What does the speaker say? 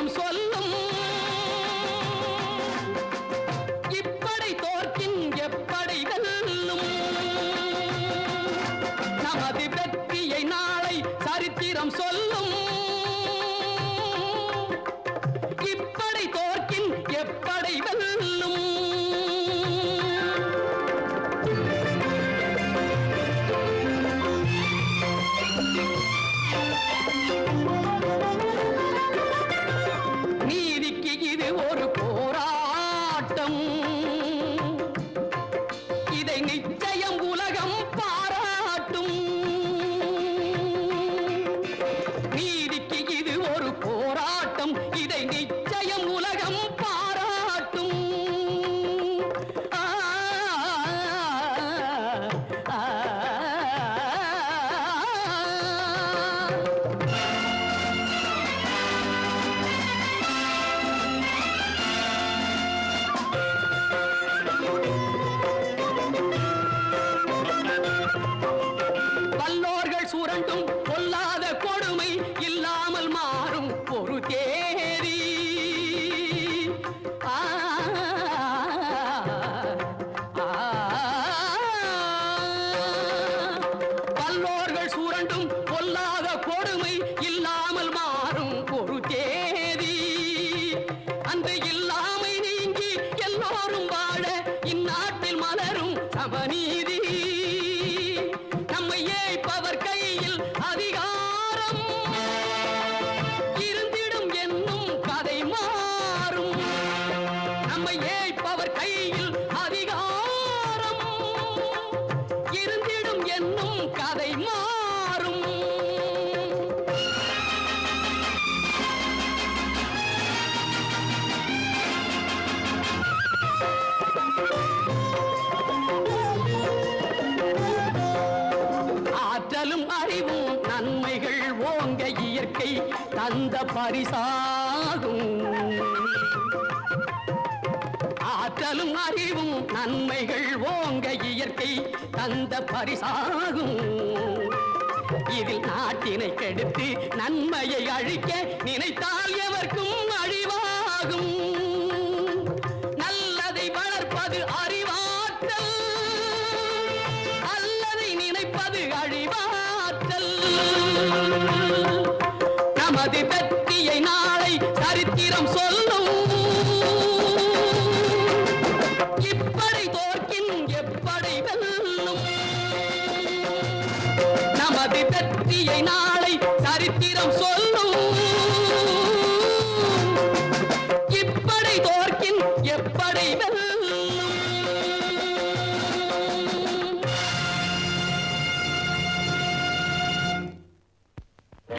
சரித்திரம் சொல்லும் இப்படை தோற்கின் எப்படை வெல்லும் நமது வெற்றியை நாளை சரித்திரம் சொல்லும் இப்படை தோற்கின் எப்படை வெல்லும் நீதிக்கு இது ஒரு போராட்டம் இதை நிச்சயம் உலகம் பாராட்டும் நீதிக்கு இது ஒரு போராட்டம் இதை நிச்சயம் உலகம் பாராட்டும் ஆ, ஆ, ஆ. வல்லோர்கள் சுரண்டும் பொல்லாத கொடுமை இல்லாமல் மாறும் ஒரு தேதி ஆ, ஆ. வல்லோர்கள் சுரண்டும் பொல்லாத கொடுமை இல்லாமல் மாறும் ஒரு தேதி அந்த இல்லாமை நீங்கி எல்லோரும் வாழ இந்நாட்டில் மலரும் சமநீதி நம்மை ஏய்ப்பவர் கையில் அதிகாரம் இருந்திடும் என்னும் கதை மாறும் நம்மை ஏய்ப்பவர் கையில் அதிகாரம் இருந்திடும் என்னும் கதை மாறும் ஆற்றலும் அறிவும் நன்மைகள் ஓங்க இயற்கை தந்த பரிசாகும் ஆற்றலும் அறிவும் நன்மைகள் ஓங்க இயற்கை தந்த பரிசாகும் இதில் நாட்டினை கெடுத்து நன்மையை அழிக்க நினைத்தால் எவர்க்கும் அழிவாகும் நல்லதை வளர்ப்பது அறிவாற்றல் அல்லதை நினைப்பது அழிவாற்றல் நமது வெற்றியை நாளை சரித்திரம் சொல்லும் இப்படை தோற்கின் எப்படை வெல்லும் நமது வெற்றியை நாளை சரித்திரம் சொல்லும்